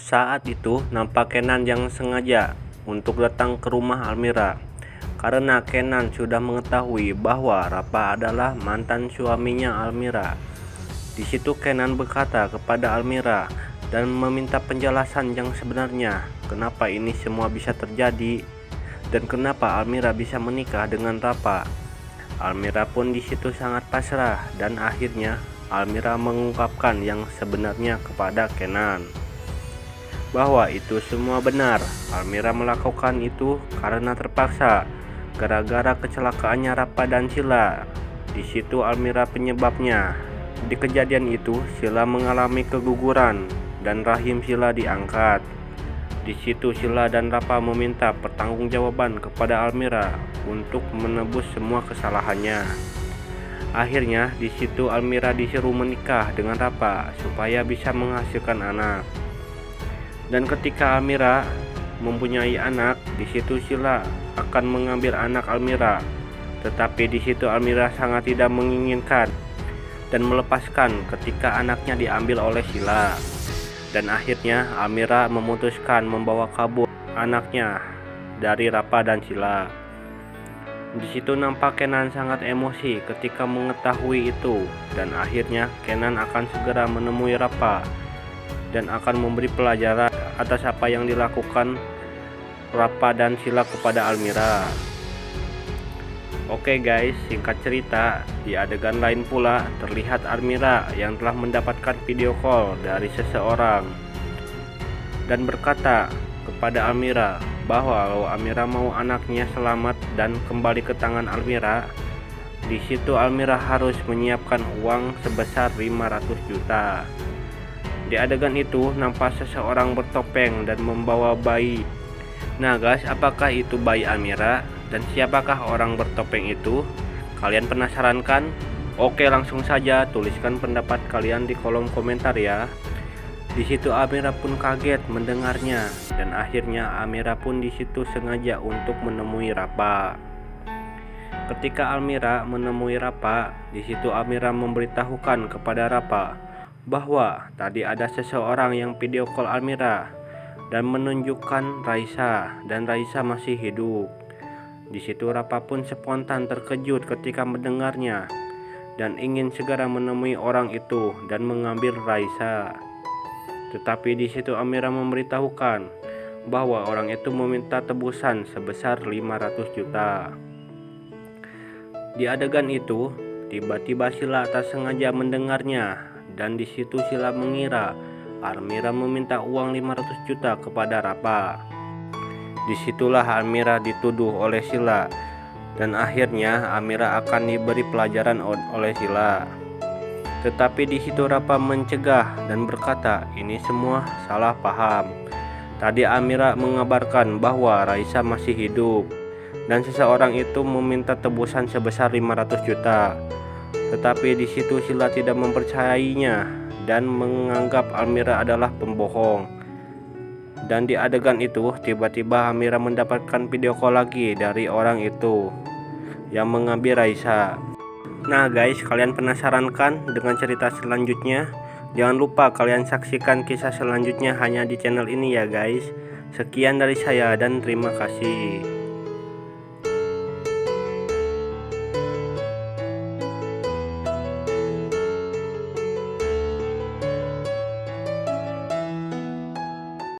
Saat itu nampak Kenan yang sengaja untuk datang ke rumah Almira, karena Kenan sudah mengetahui bahwa Rapa adalah mantan suaminya Almira. Di situ Kenan berkata kepada Almira dan meminta penjelasan yang sebenarnya, kenapa ini semua bisa terjadi dan kenapa Almira bisa menikah dengan Rapa. Almira pun di situ sangat pasrah dan akhirnya Almira mengungkapkan yang sebenarnya kepada Kenan, bahwa itu semua benar. Almira melakukan itu karena terpaksa, gara-gara kecelakaannya Rapa dan Sila. Di situ Almira penyebabnya. Di kejadian itu Sila mengalami keguguran dan rahim Sila diangkat. Di situ Sila dan Rapa meminta pertanggungjawaban kepada Almira untuk menebus semua kesalahannya. Akhirnya di situ Almira disuruh menikah dengan Rapa supaya bisa menghasilkan anak. Dan ketika Almira mempunyai anak, di situ Sila akan mengambil anak Almira. Tetapi di situ Almira sangat tidak menginginkan dan melepaskan ketika anaknya diambil oleh Sila. Dan akhirnya Almira memutuskan membawa kabur anaknya dari Rapa dan Sila. Di situ nampak Kenan sangat emosi ketika mengetahui itu, dan akhirnya Kenan akan segera menemui Rapa dan akan memberi pelajaran atas apa yang dilakukan Rapa dan Sila kepada Almira. Oke guys, singkat cerita, di adegan lain pula terlihat Almira yang telah mendapatkan video call dari seseorang dan berkata kepada Almira bahwa kalau Almira mau anaknya selamat dan kembali ke tangan Almira, di situ Almira harus menyiapkan uang sebesar 500 juta. Di adegan itu nampak seseorang bertopeng dan membawa bayi. Nah guys, apakah itu bayi Almira? Dan siapakah orang bertopeng itu? Kalian penasaran kan? Oke, langsung saja tuliskan pendapat kalian di kolom komentar ya. Di situ Almira pun kaget mendengarnya, dan akhirnya Almira pun di situ sengaja untuk menemui Rapa. Ketika Almira menemui Rapa, di situ Almira memberitahukan kepada Rapa bahwa tadi ada seseorang yang video call Almira dan menunjukkan Raisa, dan Raisa masih hidup. Di situ Rapa pun spontan terkejut ketika mendengarnya dan ingin segera menemui orang itu dan mengambil Raisa. Tetapi di situ Almira memberitahukan bahwa orang itu meminta tebusan sebesar 500 juta. Di adegan itu, tiba-tiba Sila tak sengaja mendengarnya, dan di situ Sila mengira Almira meminta uang 500 juta kepada Rapa. Disitulah Almira dituduh oleh Sila, dan akhirnya Almira akan diberi pelajaran oleh Sila. Tetapi di situ Rapa mencegah dan berkata ini semua salah paham. Tadi Almira mengabarkan bahwa Raisa masih hidup dan seseorang itu meminta tebusan sebesar 500 juta. Tetapi di situ Sila tidak mempercayainya dan menganggap Almira adalah pembohong. Dan di adegan itu tiba-tiba Almira mendapatkan video call lagi dari orang itu yang mengambil Raisa. Nah guys, kalian penasaran kan dengan cerita selanjutnya? Jangan lupa kalian saksikan kisah selanjutnya hanya di channel ini ya guys. Sekian dari saya dan terima kasih.